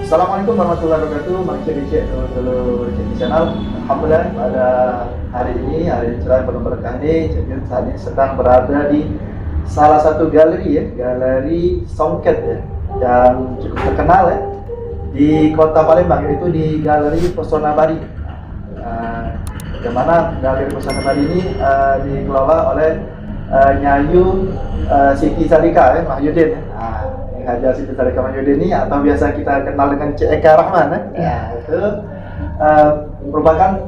Assalamualaikum warahmatullahi wabarakatuh. Mari cek dulu di channel. Alhamdulillah pada hari ini, hari cerah penuh berkah ini, Cik Jun saat ini sedang berada di salah satu galeri ya, galeri Songket ya, yang cukup terkenal ya di Kota Palembang, yaitu di Galeri Pesona Bari. Yang mana Galeri Pesona Bari ini dikelola oleh Nyayu Siti Sarika ya, Mahyudin ya. Haja Siti Sarika Mahyudin ini atau biasa kita kenal dengan Cik Eka Rahman ya. Itu merupakan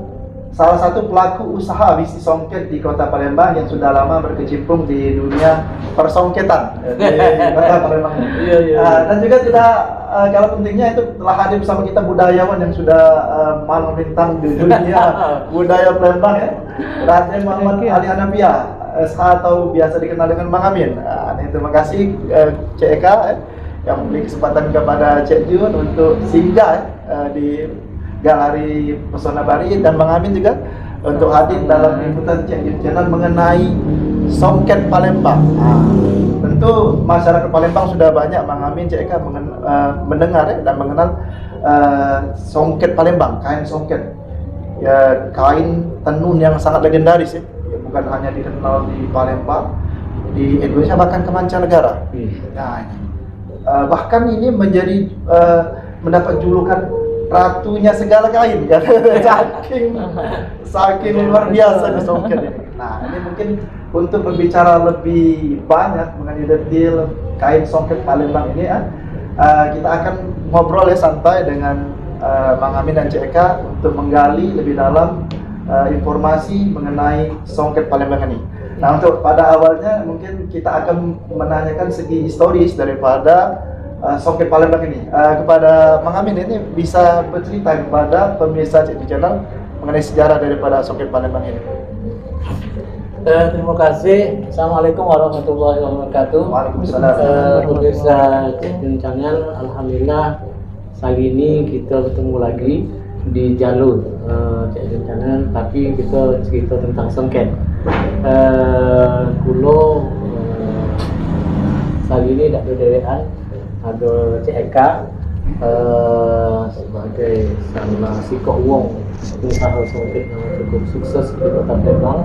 salah satu pelaku usaha bisnis songket di Kota Palembang yang sudah lama berkecimpung di dunia persongketan di Kota Palembang. Dan juga tidak kalah pentingnya itu telah hadir bersama kita budayawan yang sudah malang bintang di dunia budaya Palembang ya, Raden Muhammad Ali Hanafia atau biasa dikenal dengan Bang Amin. Terima kasih Cik Eka yang memberi kesempatan kepada Cik Jun untuk singgah di Galeri Pesona Bari, dan Bang Amin juga untuk hadir dalam liputan Cik Jun channel mengenai songket Palembang. Tentu masyarakat Palembang sudah banyak Bang Amin, Cik Eka mendengar dan mengenal songket Palembang, kain songket ya, kain tenun yang sangat legendaris ya. Bukan hanya dikenal di Palembang, di Indonesia bahkan ke mancanegara. Nah, bahkan ini menjadi mendapat julukan ratunya segala kain kan. saking luar biasa di songket ini. Nah, ini mungkin untuk berbicara lebih banyak mengenai detail kain songket Palembang ini ya, kita akan ngobrol ya santai dengan Bang Amin dan Cik Eka untuk menggali lebih dalam informasi mengenai songket Palembang ini. Nah, untuk pada awalnya mungkin kita akan menanyakan segi historis daripada songket Palembang ini. Kepada Bang Amin ini bisa bercerita kepada pemirsa Cik Channel mengenai sejarah daripada songket Palembang ini. Terima kasih. Assalamualaikum warahmatullahi wabarakatuh. Waalaikumsalam. Pemirsa Cik Channel, alhamdulillah kali ini kita bertemu lagi di jalur Cik Channel, tapi kita cerita tentang songket. Kulo kali ini tak ada dewean, ada Cik Eka sebagai salah sikok wong usaha songket yang cukup sukses di Kota Palembang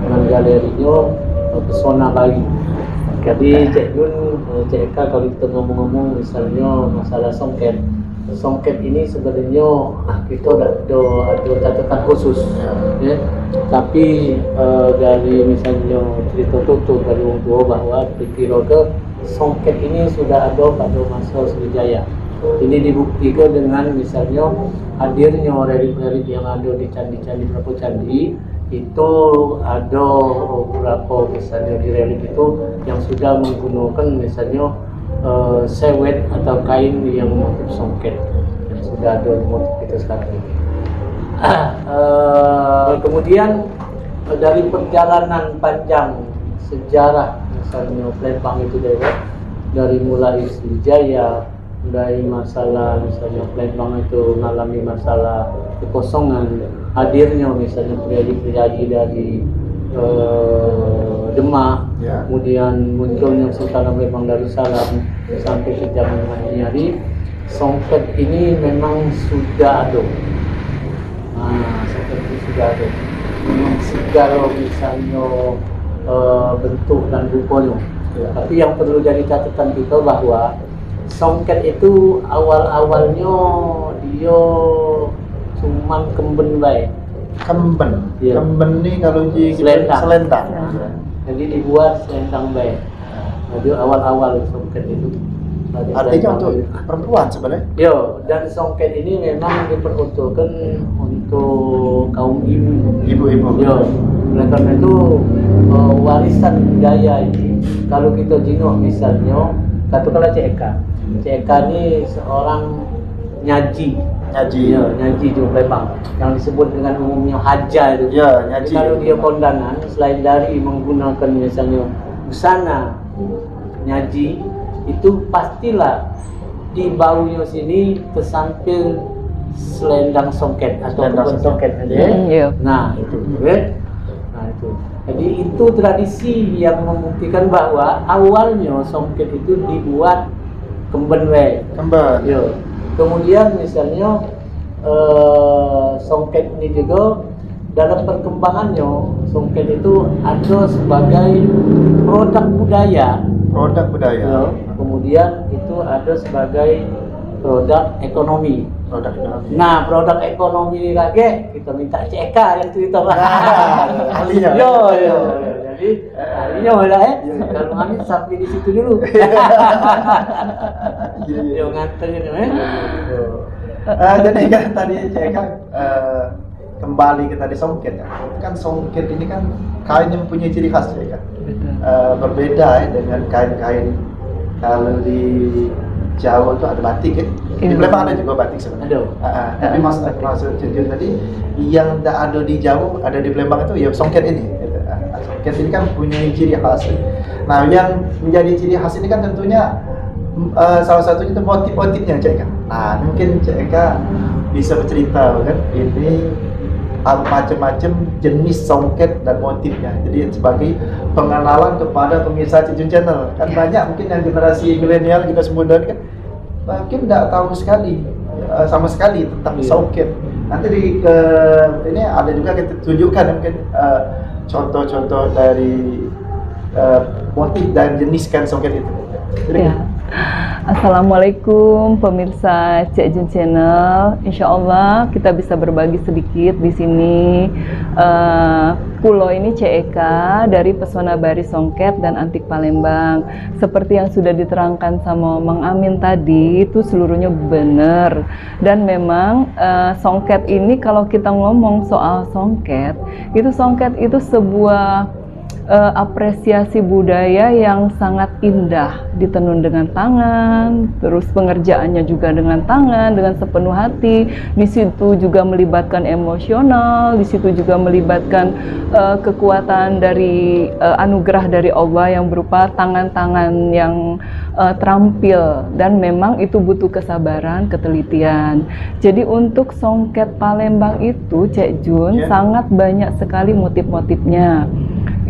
dengan galerinya Pesona Bari. Jadi Cik Jun, Cik Eka, kalau kita ngomong-ngomong misalnya masalah songket ini sebenarnya kita ada catatan khusus ya. Tapi dari misalnya cerita tutur dari orang tua bahwa dikira ke songket ini sudah ada pada masa Sriwijaya. Ini dibuktikan dengan misalnya hadirnya relief-relief yang ada di candi-candi, beberapa candi itu ada beberapa misalnya di relief itu yang sudah menggunakan misalnya sewet atau kain yang motif songket, yang sudah ada motif itu sekarang ini. Kemudian dari perjalanan panjang sejarah misalnya Palembang itu dari mulai Sriwijaya, dari masalah misalnya Palembang itu mengalami masalah kekosongan, hadirnya misalnya priayi-priayi dari Demak, kemudian munculnya Sultan Palembang Darussalam sampai ke zaman hari songket ini memang sudah ada. Songket ini sudah ada. Memang segala misalnya bentuk dan rupanya. Tapi yang perlu jadi catatan kita bahwa songket itu awalnya dia cuman kemben baik. Kemben, ya. Kemben ini kalau di selendang. Jadi dibuat selendang baik. Jadi awal-awal songket itu. Artinya untuk perempuan sebenarnya? Yo, dan songket ini memang diperuntukkan untuk kaum ibu-ibu. Yo, oleh karena itu warisan budaya ini kalau kita jenguk misalnya, katakanlah Cik Eka ini seorang nyaji di Palembang yang disebut dengan umumnya haja itu. Ya, nyaji. Kalau dia kondangan, selain dari menggunakan misalnya busana nyaji, itu pastilah di baunya sini tersampil selendang songket atau kebun songket aja. Nah itu, Jadi itu tradisi yang membuktikan bahwa awalnya songket itu dibuat kemben. Kemudian misalnya songket ini juga dalam perkembangannya, songket itu ada sebagai produk budaya. Produk budaya. Ya, kemudian itu ada sebagai produk ekonomi. Produk ekonomi. Nah, produk ekonomi lagi kita minta CK yang cerita. Ahlinya. Yo. Jadi ahlinya malah kalau kami sampai di situ dulu. Yo nganterin Jadi kan tadi CK kembali ke tadi songket ya. Kan songket ini kan kain yang punya ciri khas ya kan. Berbeda dengan kain-kain kalau di Jawa itu ada batik ya. Di Palembang ada juga batik sebenarnya. Tapi maksud Jun tadi yang tidak ada di Jawa, ada di Palembang itu ya songket ini. Songket ini kan punya ciri khas. Nah, yang menjadi ciri khas ini kan tentunya salah satunya itu motif-motifnya Cek. Nah, mungkin Cek bisa bercerita kan ini macam-macam jenis songket dan motifnya. Jadi sebagai pengenalan kepada pemirsa Cijun Channel. Kan banyak mungkin yang generasi milenial kita muda kan mungkin tidak tahu sama sekali tentang songket. Nanti ini ada juga kita tunjukkan mungkin contoh-contoh dari motif dan jenis kain songket itu. Ya. Assalamualaikum pemirsa Cek Jun Channel. Insya Allah kita bisa berbagi sedikit di sini. Pulau ini CEK dari Pesona Bari Songket dan Antik Palembang. Seperti yang sudah diterangkan sama Mang Amin tadi, itu seluruhnya benar. Dan memang songket ini kalau kita ngomong soal songket itu sebuah apresiasi budaya yang sangat indah, ditenun dengan tangan, terus pengerjaannya juga dengan tangan, dengan sepenuh hati. Di situ juga melibatkan emosional, di situ juga melibatkan kekuatan dari anugerah dari Allah yang berupa tangan-tangan yang terampil, dan memang itu butuh kesabaran, ketelitian. Jadi untuk songket Palembang itu, Cek Jun, sangat banyak sekali motif-motifnya.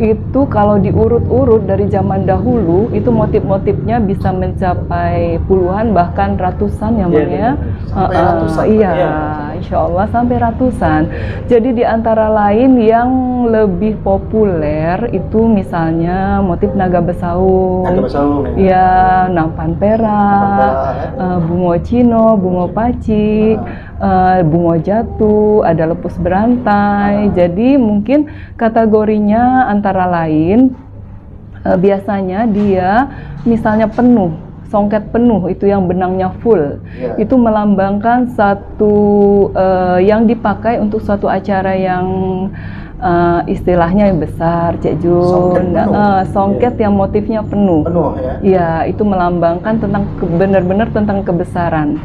Itu kalau diurut-urut dari zaman dahulu itu motif-motifnya bisa mencapai puluhan bahkan ratusan ya Bang ya. Sampai ratusan. Iya, insya Allah sampai ratusan. Jadi di antara lain yang lebih populer itu misalnya motif naga besaung. Naga besaung. Iya, nampan perak, bungo cino, bungo paci. Bungo jatuh, ada lepus berantai. Jadi mungkin kategorinya antara lain biasanya dia misalnya penuh, songket penuh itu yang benangnya full. Itu melambangkan satu yang dipakai untuk suatu acara yang istilahnya yang besar, Cek Jun. Songket yang motifnya penuh. Ya, itu melambangkan tentang benar-benar tentang kebesaran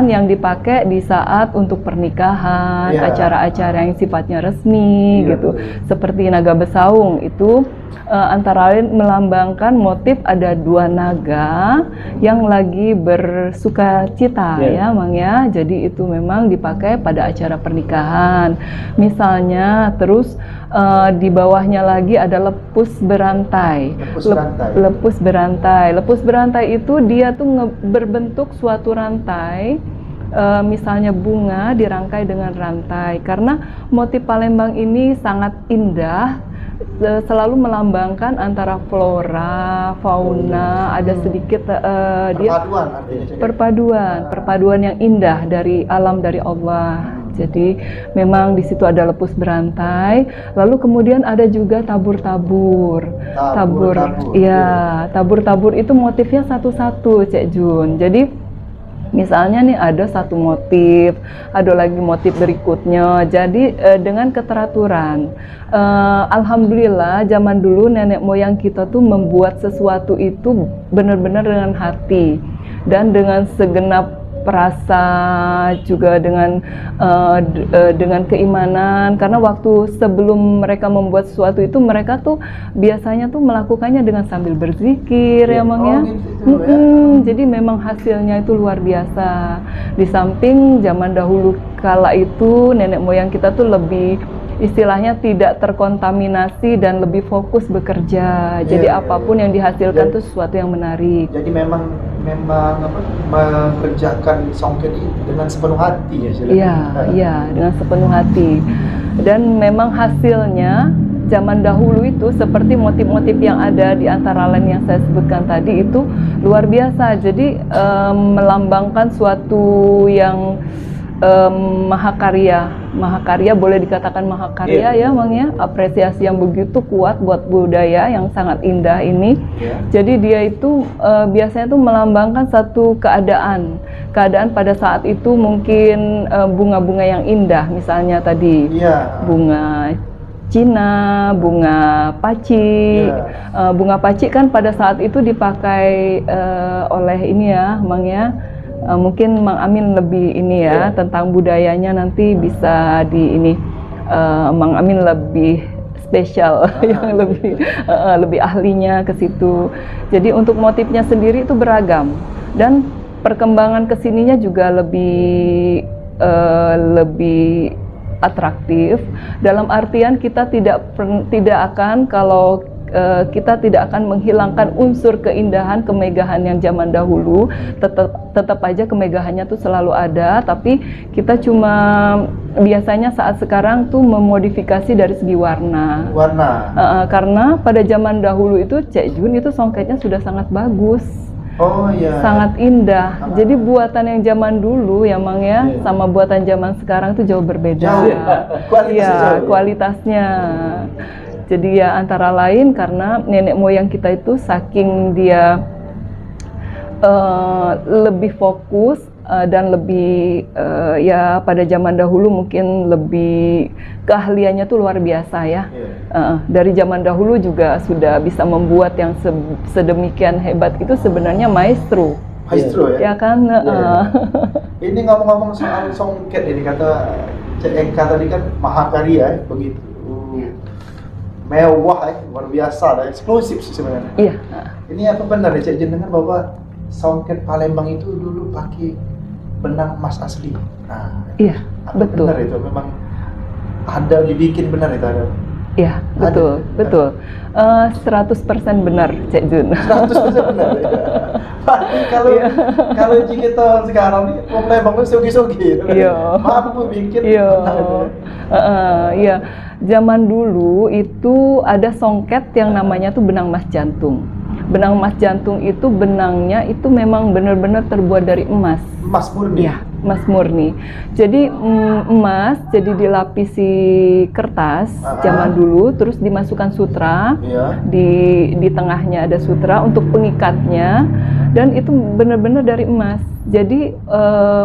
yang dipakai di saat untuk pernikahan, acara-acara yang sifatnya resmi gitu. Seperti naga besaung itu antara lain melambangkan motif ada dua naga yang lagi bersuka cita ya Mang ya. Jadi itu memang dipakai pada acara pernikahan. Misalnya terus di bawahnya lagi ada lepus berantai. Lepus berantai itu dia tuh berbentuk suatu rantai. Misalnya bunga dirangkai dengan rantai, karena motif Palembang ini sangat indah, selalu melambangkan antara flora, fauna, ada sedikit perpaduan yang indah dari alam dari Allah. Jadi memang di situ ada lepus berantai, lalu kemudian ada juga tabur-tabur. Tabur-tabur itu motifnya satu-satu, Cek Jun. Jadi misalnya nih ada satu motif, ada lagi motif berikutnya. Jadi dengan keteraturan, alhamdulillah zaman dulu nenek moyang kita tuh membuat sesuatu itu benar-benar dengan hati dan dengan segenap perasa, juga dengan keimanan. Karena waktu sebelum mereka membuat sesuatu itu, mereka tuh biasanya tuh melakukannya dengan sambil berzikir ya Mang ya. Jadi memang hasilnya itu luar biasa. Di samping zaman dahulu kala itu nenek moyang kita tuh lebih istilahnya tidak terkontaminasi dan lebih fokus bekerja. Jadi apapun yang dihasilkan itu sesuatu yang menarik. Jadi memang apa, mengerjakan songket dengan sepenuh hati ya. Iya, dengan sepenuh hati. Dan memang hasilnya zaman dahulu itu seperti motif-motif yang ada di antara lain yang saya sebutkan tadi itu luar biasa. Jadi melambangkan suatu yang mahakarya boleh dikatakan mahakarya ya Mang ya, apresiasi yang begitu kuat buat budaya yang sangat indah ini. Jadi dia itu biasanya tuh melambangkan satu keadaan pada saat itu mungkin bunga-bunga yang indah, misalnya tadi bunga Cina, bunga paci. Bunga paci kan pada saat itu dipakai oleh ini ya Mang ya. Mungkin Mang Amin lebih ini ya tentang budayanya nanti bisa di ini Mang Amin lebih spesial yang lebih ahlinya ke situ. Jadi untuk motifnya sendiri itu beragam dan perkembangan kesininya juga lebih atraktif dalam artian kita tidak akan kalau kita tidak akan menghilangkan unsur keindahan, kemegahan yang zaman dahulu. Tetap aja kemegahannya tuh selalu ada, tapi kita cuma biasanya saat sekarang tuh memodifikasi dari segi warna. Karena pada zaman dahulu itu Cek Jun itu songketnya sudah sangat bagus. Sangat indah. Jadi buatan yang zaman dulu ya Mang ya, sama buatan zaman sekarang tuh jauh berbeda. Kualitasnya. Jadi ya antara lain karena nenek moyang kita itu saking dia lebih fokus dan lebih ya pada zaman dahulu mungkin lebih keahliannya tuh luar biasa ya. Dari zaman dahulu juga sudah bisa membuat yang sedemikian hebat itu sebenarnya maestro ya kan. Ini ngomong-ngomong soal songket ini kata Cek Eka tadi kan mahakarya begitu mewah luar biasa eksklusif sih sebenarnya. Ini apa benar ya Cek Jun dengar bahwa songket Palembang itu dulu pakai benang emas asli. Betul. Benar itu memang ada dibikin benar itu ada. Iya, betul. 100% benar Cek Jun. 100% benar. Kalau kita sekarang nih Palembang itu sogi-sogi. Mampu bikin. Zaman dulu itu ada songket yang namanya tuh benang emas jantung. Benang emas jantung itu benangnya itu memang benar-benar terbuat dari emas. Emas murni. Emas murni. Jadi emas jadi dilapisi kertas zaman dulu, terus dimasukkan sutra. Di tengahnya ada sutra untuk pengikatnya dan itu benar-benar dari emas. Jadi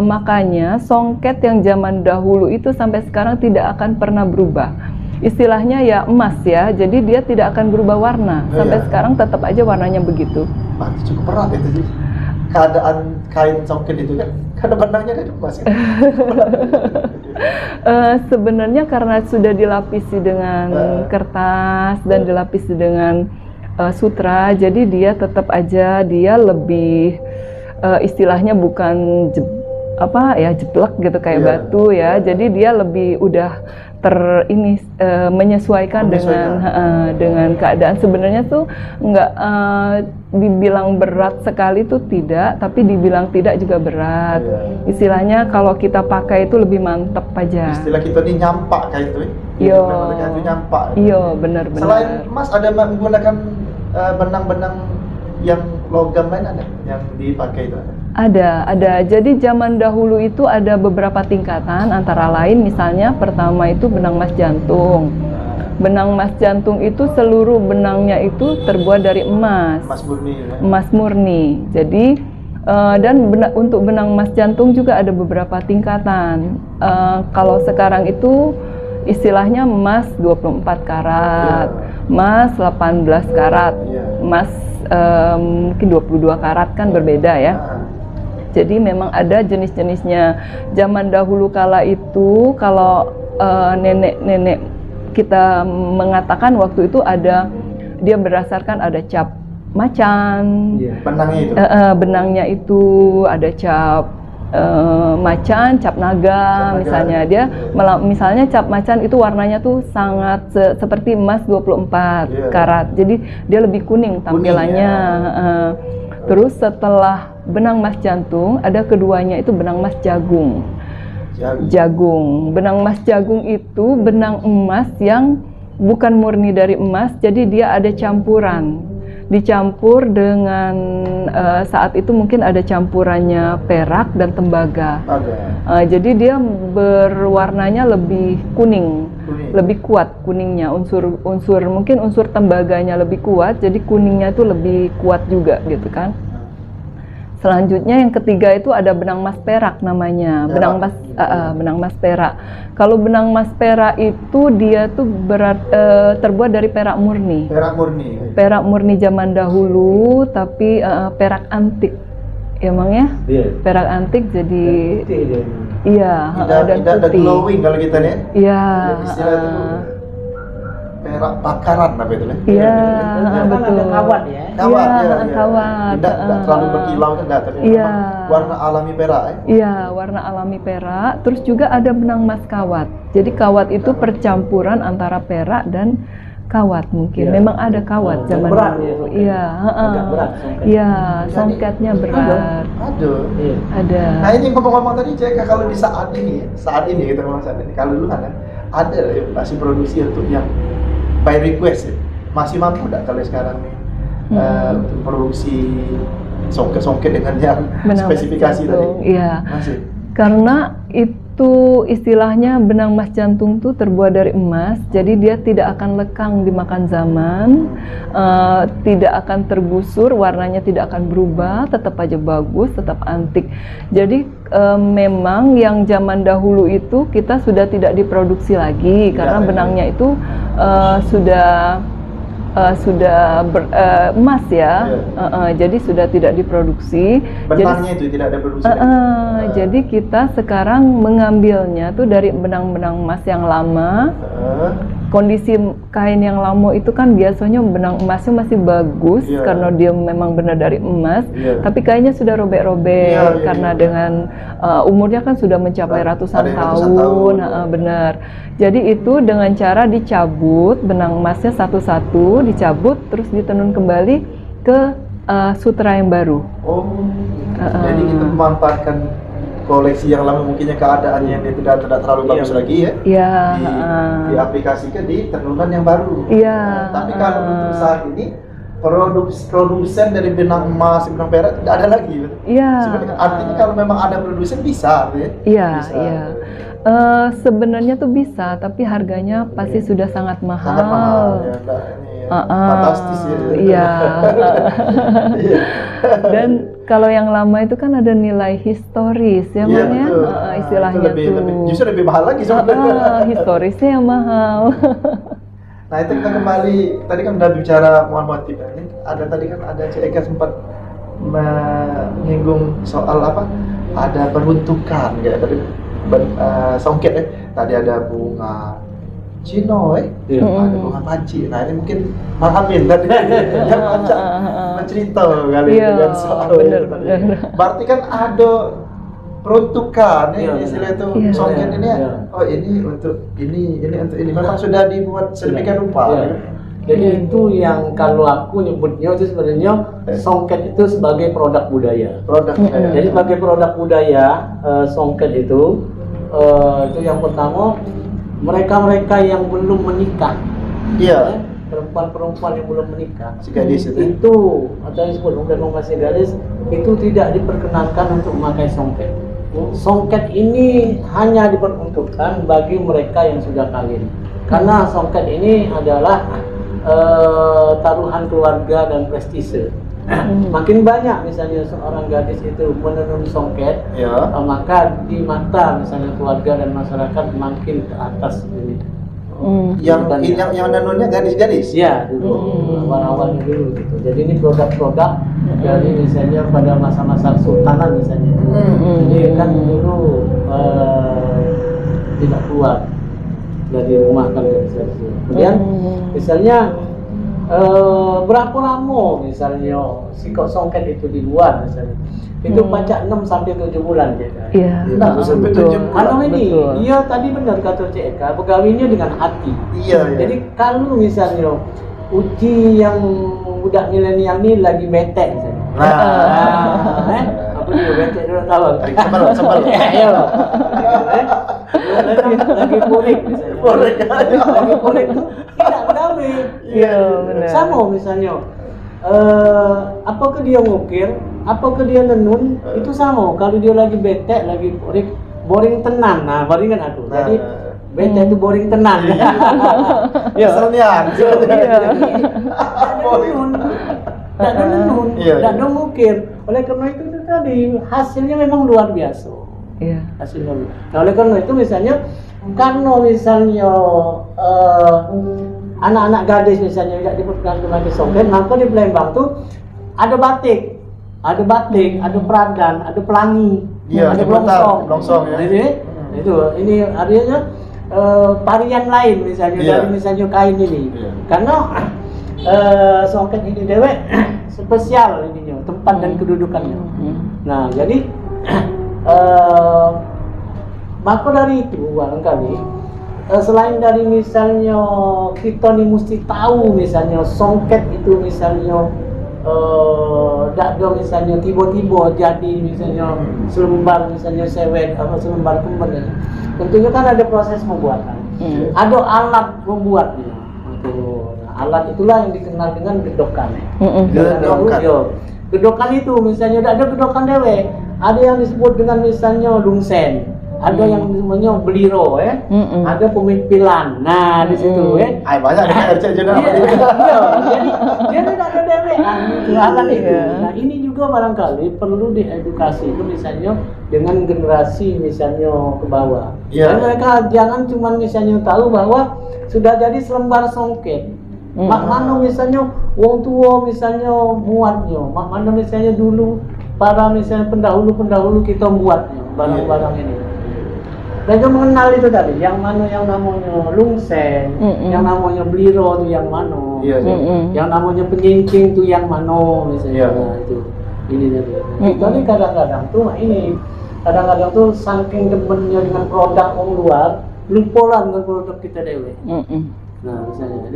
makanya songket yang zaman dahulu itu sampai sekarang tidak akan pernah berubah. Istilahnya ya emas ya, jadi dia tidak akan berubah warna. Sampai sekarang tetap aja warnanya begitu. Cukup berat itu sih. Keadaan kain songket itu kan, karena benangnya kan emas kan? Sebenarnya karena sudah dilapisi dengan kertas dan dilapisi dengan sutra, jadi dia tetap aja dia lebih istilahnya bukan jeblek gitu kayak batu ya. Jadi dia lebih udah menyesuaikan dengan keadaan. Sebenarnya tuh nggak dibilang berat sekali tuh tidak, tapi dibilang tidak juga berat. Istilahnya kalau kita pakai itu lebih mantep aja. Istilah kita ini nyampak kayak itu. Nyampak. Benar. Selain emas ada menggunakan benang-benang yang logam lain ada yang dipakai itu? Ada. Jadi zaman dahulu itu ada beberapa tingkatan, antara lain misalnya pertama itu benang emas jantung. Benang emas jantung itu seluruh benangnya itu terbuat dari emas. Emas murni. Jadi dan untuk benang emas jantung juga ada beberapa tingkatan. Kalau sekarang itu istilahnya emas 24 karat, emas 18 karat, emas mungkin 22 karat kan berbeda ya. Jadi memang ada jenis-jenisnya. Zaman dahulu kala itu kalau nenek-nenek kita mengatakan waktu itu ada dia berdasarkan ada cap macan. Benangnya itu. Benangnya itu ada cap macan, cap naga, misalnya dia misalnya cap macan itu warnanya tuh sangat seperti emas 24 karat. Jadi dia lebih kuning tampilannya. Terus setelah benang emas jantung ada keduanya itu benang emas jagung. Jagung. Benang emas jagung itu benang emas yang bukan murni dari emas, jadi dia ada campuran. Dicampur dengan saat itu mungkin ada campurannya perak dan tembaga. Jadi dia berwarnanya lebih kuning, lebih kuat kuningnya. Unsur mungkin unsur tembaganya lebih kuat, jadi kuningnya itu lebih kuat juga gitu kan. Selanjutnya yang ketiga itu ada benang emas perak namanya, benang emas perak. Kalau benang emas perak itu dia tuh terbuat dari perak murni. Perak murni zaman dahulu, tapi perak antik. Emangnya? Perak antik jadi dan putih. Glowing kalau kita nih. Iya. Perak bakaran apa itu nih? Iya, betul. Ada kawat ya. Kawat. Tidak terlalu berkilau kan enggak, tapi warna alami perak ya. Iya, warna alami perak. Terus juga ada benang emas kawat. Jadi kawat itu percampuran antara perak dan kawat mungkin. Memang ada kawat zaman dulu. Iya, iya, songketnya berat. Ada. Nah ini ngomong-ngomong tadi Cek, kalau di saat ini kita ngomong saat ini, kalau dulu kan ada masih produksi untuk yang by request ya. Masih mampu enggak kalau sekarang nih untuk produksi songket dengan yang spesifikasi tadi? Iya. Masih. Karena itu istilahnya benang emas jantung tuh terbuat dari emas, jadi dia tidak akan lekang dimakan zaman, tidak akan tergusur, warnanya tidak akan berubah, tetap aja bagus, tetap antik. Jadi memang yang zaman dahulu itu kita sudah tidak diproduksi lagi karena benangnya itu sudah emas ya, jadi sudah tidak diproduksi. Benangnya itu tidak ada produksi. Jadi kita sekarang mengambilnya tuh dari benang-benang emas yang lama. Kondisi kain yang lama itu kan biasanya benang emasnya masih bagus karena dia memang benar dari emas, tapi kainnya sudah robek-robek karena dengan umurnya kan sudah mencapai ratusan tahun. Benar. Jadi itu dengan cara dicabut benang emasnya satu-satu, dicabut terus ditenun kembali ke sutra yang baru. Jadi kita memanfaatkan koleksi yang lama mungkinnya keadaan yang dia tidak terlalu bagus lagi ya. Diaplikasikan di tenunan yang baru. Tapi kalau untuk saat ini produsen dari benang emas, benang perak tidak ada lagi. Sebenarnya artinya kalau memang ada produsen bisa ya. Sebenarnya tuh bisa, tapi harganya pasti sudah sangat mahal. Sangat mahal ya, fantastis ya. Dan kalau yang lama itu kan ada nilai historis ya, istilahnya itu tuh. Justru lebih mahal lagi sebenarnya. Historisnya yang mahal. Nah itu kita kembali, tadi kan udah bicara motif. Ada tadi kan ada Cek Eka sempat menyinggung soal apa? Ada peruntukan kayak tadi songket ya. Tadi ada bunga Cino ada bunga panci. Nah ini mungkin Mahamin tadi yang ajak mencerita kali dengan soal itu tadi. Berarti kan ada peruntukan istilah itu songket ini ini untuk ini untuk ini. Memang sudah dibuat sedemikian rupa. Jadi itu yang kalau aku nyebutnya itu sebenarnya songket itu sebagai produk budaya. Jadi sebagai produk budaya songket itu yang pertama mereka yang belum menikah. Perempuan-perempuan yang belum menikah. Si gadis itu atau yang disebut mungkin masih gadis itu tidak diperkenankan untuk memakai songket. Songket ini hanya diperuntukkan bagi mereka yang sudah kawin. Karena songket ini adalah taruhan keluarga dan prestise. Makin banyak misalnya seorang gadis itu menenun songket, maka di mata misalnya keluarga dan masyarakat makin ke atas ini. Yang menenunnya gadis-gadis? Ya, dulu awal-awalnya dulu gitu. Jadi ini produk-produk dari misalnya pada masa-masa sultanan misalnya. Jadi kan dulu tidak keluar dari rumah kan. Kemudian misalnya berapa lama misalnya si kok songket itu di luar misalnya itu pacak 6 sampai 7 bulan ya kan? Iya. Nah, sampai 7 bulan. Kalau ini, Betul. dia tadi benar kata Cik Eka, pegawainya dengan hati. Iya, iya. Jadi kalau misalnya uji yang budak milenial ini lagi bete misalnya. Apa dia bete dulu tahu? Sebel. Iya loh. Lagi porik misalnya. Lagi porik tuh tidak berdamai. Iya, benar. Sama misalnya. Apakah dia ngukir, apakah dia nenun, itu sama. Kalau dia lagi bete, lagi boring tenan. Nah, boring kan aku. Jadi bete itu boring tenan. Ya, sernian. Tak ada nenun, Iya. tak ada ngukir. Oleh karena itu tadi hasilnya memang luar biasa. Iya. Hasilnya. Nah, oleh karena itu misalnya anak-anak gadis misalnya tidak diperkenalkan pakai songket, maka di Palembang tuh ada batik, ada peradan, ada pelangi, Iya, ada blongsong ya. Jadi itu ini artinya varian lain misalnya Iya. dari misalnya kain ini. Iya. Karena songket ini dewek spesial ininya, tempat dan kedudukannya. Nah, jadi maka dari itu barangkali selain dari misalnya kita nih mesti tahu misalnya songket itu misalnya tak ada misalnya tiba-tiba jadi misalnya selembar misalnya sewet atau selembar kemben ya. Tentunya kan ada proses pembuatan. Ada alat membuatnya. Nah, alat itulah yang dikenal dengan gedokan. Gedokan. Gedokan itu misalnya ada gedokan dewek, ada yang disebut dengan misalnya lungsen, ada yang namanya beliro ada pemimpilan. Nah, di situ Ay, banyak dengan RC juga. jadi dia tidak ada dewean itu alat itu. Nah, ini juga barangkali perlu diedukasi itu misalnya dengan generasi misalnya ke bawah. Iya. Dan mereka jangan cuma misalnya tahu bahwa sudah jadi selembar songket. Mak mana misalnya wong tua misalnya buatnya, mak mana misalnya dulu para misalnya pendahulu kita buatnya barang-barang ini. Dan dia mengenal itu tadi, yang mana yang namanya lungsen, yang namanya beliro itu yang mana, Iya, yang namanya penyincing itu yang mana misalnya. Iya. Nah, itu ini tadi. Kita nih kadang-kadang tuh kadang-kadang tuh saking demennya dengan produk orang luar, lupa lah dengan produk kita dewe. Nah, misalnya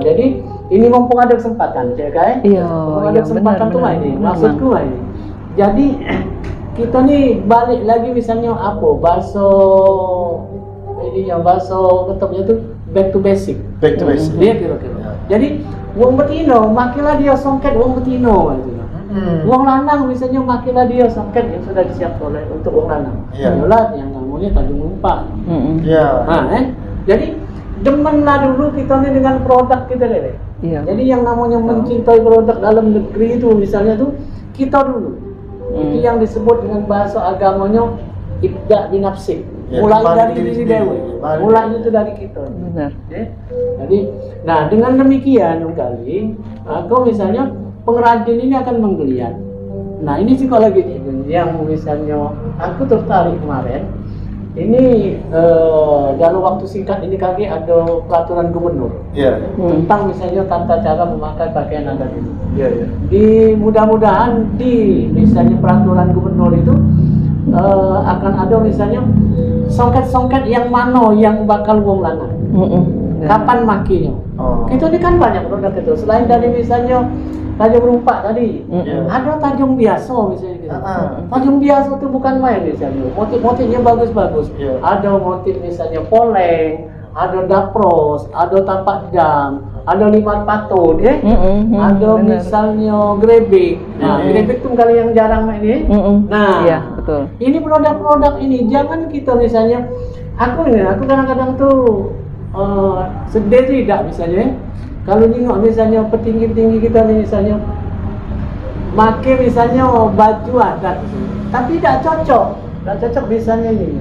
jadi ini mumpung ada kesempatan, cek kan? Iya, Mumpung ada kesempatan tuh ini. Maksudku ini. Jadi kita nih balik lagi misalnya bahasa ketopnya tuh back to basic. Back to basic. Dia kira-kira. Jadi wong betino makilah dia songket wong betino gitu. Wong lanang misalnya makilah dia songket yang sudah disiapkan oleh untuk wong lanang. Iya. Itulah yang namanya Tanjung Lumpa. Iya. Nah, jadi demenlah dulu kita nih dengan produk kita deh. Iya. Jadi yang namanya mencintai produk dalam negeri itu misalnya tuh kita dulu. Itu yang disebut dengan bahasa agamanya ibda binafsik. Ya, Mulai kembali dari diri diri sendiri. dewe. Kembali Mulai diri. itu dari kita. Benar. Ya. Jadi, nah dengan demikian kali, aku misalnya pengrajin ini akan menggeliat. Nah ini psikologi yang misalnya aku tertarik kemarin. Ini dalam waktu singkat ini kali ada peraturan gubernur Iya. tentang misalnya tata cara memakai pakaian adat ini. Iya, iya. Mudah-mudahan di misalnya peraturan gubernur itu akan ada misalnya songket-songket yang mana yang bakal wong lanang. Kapan makinya? Oh. Kita ini kan banyak produk itu. Selain dari misalnya tajam rumpak tadi, ada tajam biasa misalnya gitu. Tajam biasa itu bukan main misalnya. Motif-motifnya bagus-bagus. Iya. Ada motif misalnya poleng, ada dapros, ada tapak jam, ada limar patun, ada benar. misalnya grebek. Nah, grebek itu kali yang jarang main ini. Nah, Iya, betul. ini produk-produk ini jangan kita misalnya aku kadang-kadang tuh sedih tidak misalnya kalau nengok misalnya petinggi-tinggi kita nih misalnya make misalnya baju adat tapi tidak cocok misalnya ini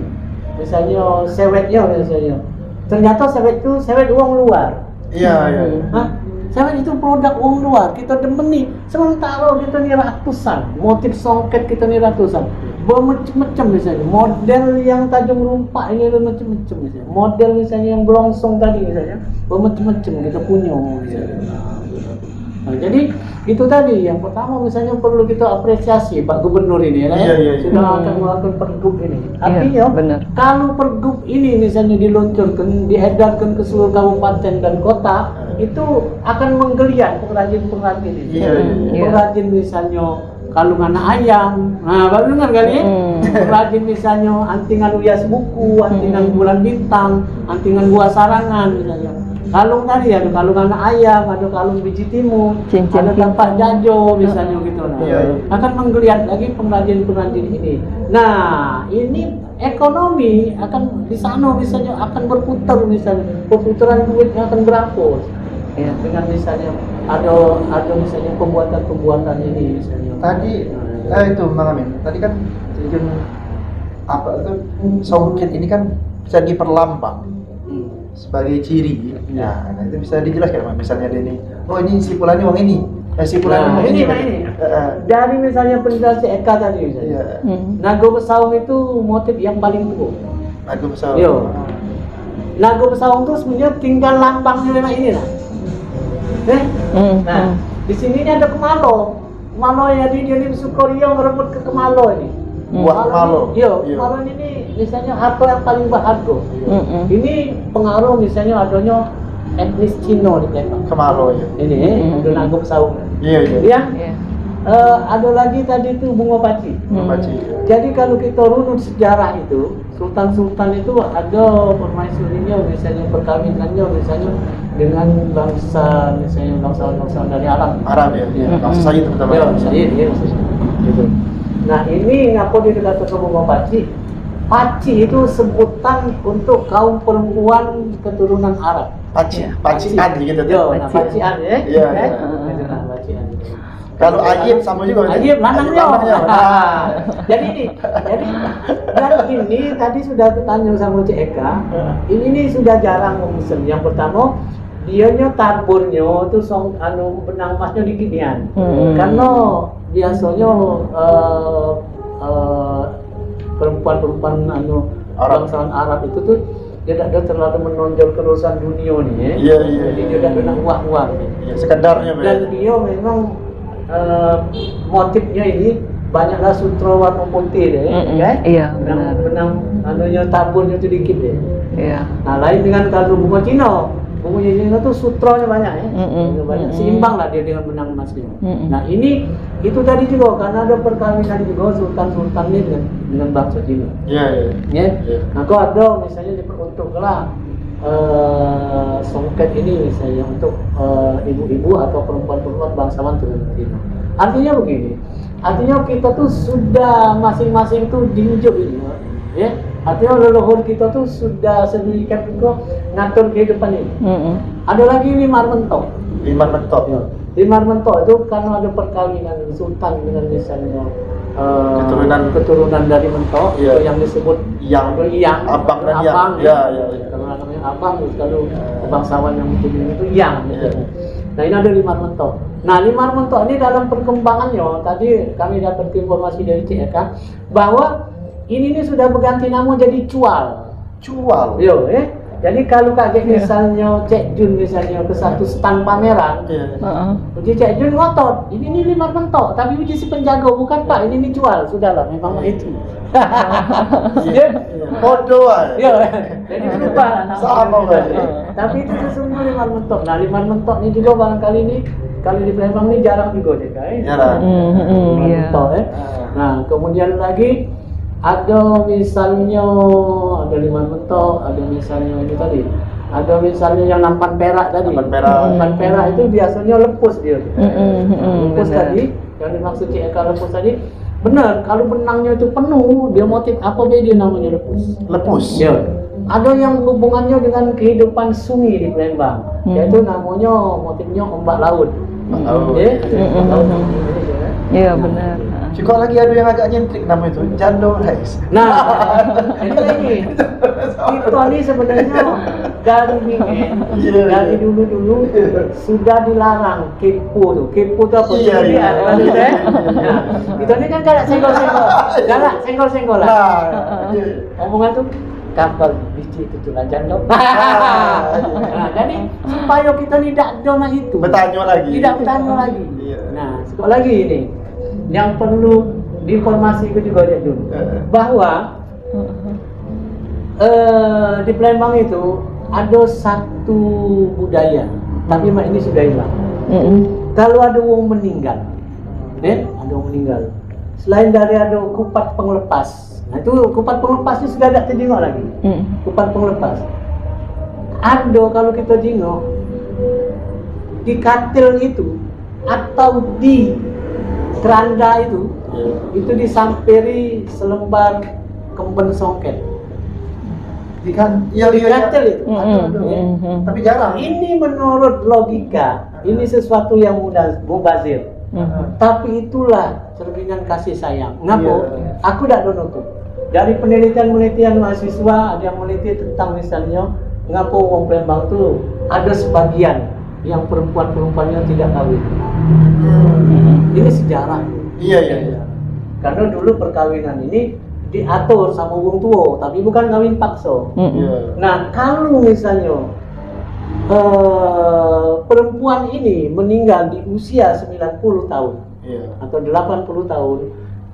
misalnya sewetnya misalnya ternyata sewet itu sewet uang luar. Iya, iya. Hah? Sewet itu produk uang luar kita demen nih sementara kita nih ratusan motif songket kita nih ratusan bermacam-macam misalnya. Model yang tajam rumpak ini bermacam-macam misalnya. Model misalnya yang belongsong tadi misalnya, bermacam-macam kita punya misalnya. Nah, jadi itu tadi yang pertama misalnya perlu kita apresiasi Pak Gubernur ini ya, sudah akan melakukan pergub ini. Artinya kalau pergub ini misalnya diluncurkan, diedarkan ke seluruh kabupaten dan kota, itu akan menggeliat pengrajin-pengrajin ini. Pengrajin misalnya kalungan ayam, nah baru dengar kali ya? Pengrajin misalnya antingan hias buku, antingan bulan bintang, antingan buah sarangan misalnya. Kalung tadi ada kalungan ayam, ada kalung biji timun, ada tapak jajo misalnya gitu. Nah, akan menggeliat lagi pengrajin-pengrajin ini. Nah, ini ekonomi akan di sana misalnya akan berputar misalnya, perputaran duitnya akan berampus. Ya, dengan misalnya ada misalnya pembuatan ini misalnya. Tadi itu Bang Amin. Tadi kan apa itu songket ini kan bisa diperlambang sebagai ciri. Nah, itu bisa dijelaskan misalnya ini. Oh, ini simpulannya uang ini. Simpulannya uang ini. Dari misalnya penjelasan Eka tadi misalnya. Nago Besaung itu motif yang paling tua. Nago Besaung. Nago Besaung itu sebenarnya tinggal lambangnya memang ini lah. Nah, di sini ini ada kemalo. Kemalo ya dia ini Sukorio merebut ke kemalo ini. Buah kemalo. Kemalo ini misalnya harta yang paling berharga. Ini pengaruh misalnya adanya etnis Cina di Palembang. Kemalo ya. Ini ada Nago Besaung. Ada lagi tadi itu bunga paci. Jadi kalau kita runut sejarah itu, sultan-sultan itu ada permaisurinya, misalnya perkawinannya misalnya dengan bangsa misalnya bangsa-bangsa dari Arab. Bangsa Sayyid terutama. Sayyid gitu. Nah, ini ngapa dikatakan bunga paci? Paci itu sebutan untuk kaum perempuan keturunan Arab. Pacian gitu. Nah, pacian ya. Pacian. Kalau Ajib sama juga. Ajib lanangnya. Jadi ini tadi sudah tanya sama Cik Eka. Ini sudah jarang memesan. Yang pertama dianya tarburnya itu benang emasnya dikitian. Karena biasanya perempuan-perempuan bangsawan Arab itu tuh dia tidak terlalu menonjolkan urusan dunia nih ya. Jadi dia tidak nak uang-uang. Sekedarnya. Dan dia memang motifnya ini banyaklah sutra warna putih deh, kan? Benang taburnya itu dikit deh. Nah, lain dengan kalau bunga Cina. Bunga Cina itu sutranya banyak ya. Banyak seimbang lah dia dengan benang emasnya. Nah, ini itu tadi juga karena ada perkawinan juga sultan-sultan ini dengan bangsa Cina. Nah, kok ada misalnya diperuntuklah songket ini misalnya untuk ibu-ibu atau perempuan-perempuan bangsawan turunan Cina. Artinya begini, artinya kita tuh sudah masing-masing tuh dinjuk ini, ya. Artinya leluhur kita tuh sudah sedemikian juga ngatur kehidupan ini. Ada lagi Limar Mentok. Limar Mentok itu karena ada perkawinan sultan dengan misalnya keturunan dari Mentok yang disebut abang dan yang. Kalau namanya abang kalau bangsawan yang punya itu yang. Nah, ini ada Limar Mentok. Nah, Limar Mentok ini dalam perkembangannya tadi kami dapat informasi dari Cik Eka bahwa ini sudah berganti nama jadi cual. Jadi kalau kaget misalnya Cik Jun misalnya ke satu stand pameran, uji Cik Jun ngotot, ini Limar Mentok, tapi uji si penjaga bukan Pak, ini jual, sudahlah memang itu. Bodoh. Jadi berubah sama tapi itu sesungguhnya Limar Mentok. Nah, Limar Mentok ini juga barangkali ini kalau di Palembang ini jarang juga deh guys. Mentok Nah, kemudian lagi ada misalnya ada Limar Mentok, ada misalnya ini tadi, ada misalnya yang nampan perak tadi. Nampan perak itu biasanya lepus dia. Lepus tadi, yang dimaksud Cik Eka lepus tadi, benar. Kalau benangnya itu penuh, dia motif apa dia namanya lepus. Ada yang hubungannya dengan kehidupan sungai di Palembang, yaitu namanya motifnya ombak laut. Iya benar. Juga lagi ada yang agak nyentrik nama itu, Jando Rice. Nah, ini kita ini sebenarnya dari dulu sudah dilarang kepo tuh. Kepo tuh apa? Iya. Nah, kita ini kan galak senggol-senggol lah. Omongan tuh kapal biji ketulan jando. Nah, jadi supaya kita tidak dona itu. Bertanya lagi. Tidak bertanya lagi. Iya. Nah, sekali lagi ini yang perlu diinformasikan juga Cak Jun, bahwa di Palembang itu ada satu budaya, tapi ini sudah hilang. Kalau ada orang meninggal, ada orang meninggal, selain dari ada kupat penglepas, nah itu kupat penglepas itu sudah tidak terjengok lagi. Kupat penglepas, ada kalau kita jengok di katil itu atau di keranda itu disampiri selembar kemben songket. Di katil itu. Tapi jarang. Ini menurut logika, ini sesuatu yang mubazir. Tapi itulah cerminan kasih sayang. Ngapa? Aku tidak nutup. Dari penelitian mahasiswa ada yang meneliti tentang misalnya ngapa orang Palembang itu ada sebagian yang perempuan-perempuannya tidak kawin. Ini sejarah. Iya. Karena dulu perkawinan ini diatur sama wong tua, tapi bukan kawin paksa. Nah, kalau misalnya perempuan ini meninggal di usia 90 tahun atau 80 tahun,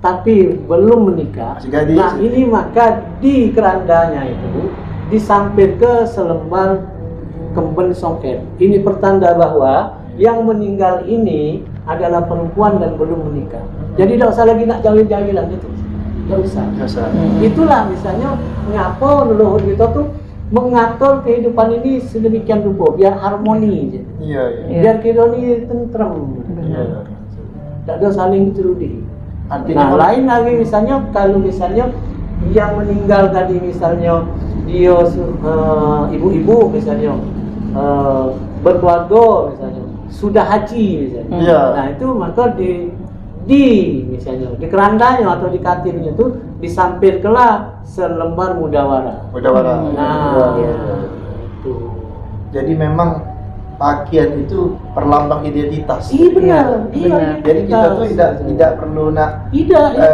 tapi belum menikah, nah ini maka di kerandanya itu disampir ke selembar kemben songket. Ini pertanda bahwa yang meninggal ini adalah perempuan dan belum menikah. Jadi tidak usah lagi nak jawil-jawilan itu. Tidak usah. Itulah misalnya mengapa leluhur kita tuh mengatur kehidupan ini sedemikian rupa biar harmoni. Biar kita ini tentrem. Tidak ada saling cerudi. Nah, lain lagi misalnya kalau misalnya yang meninggal tadi misalnya dia ibu-ibu misalnya berkeluarga misalnya sudah haji misalnya. Nah itu maka misalnya di kerandanya atau di katilnya itu disampirkanlah selembar mudawara. Nah, itu. Jadi memang pakaian itu perlambang identitas. Iya benar. Iya. Jadi kita tuh tidak perlu nak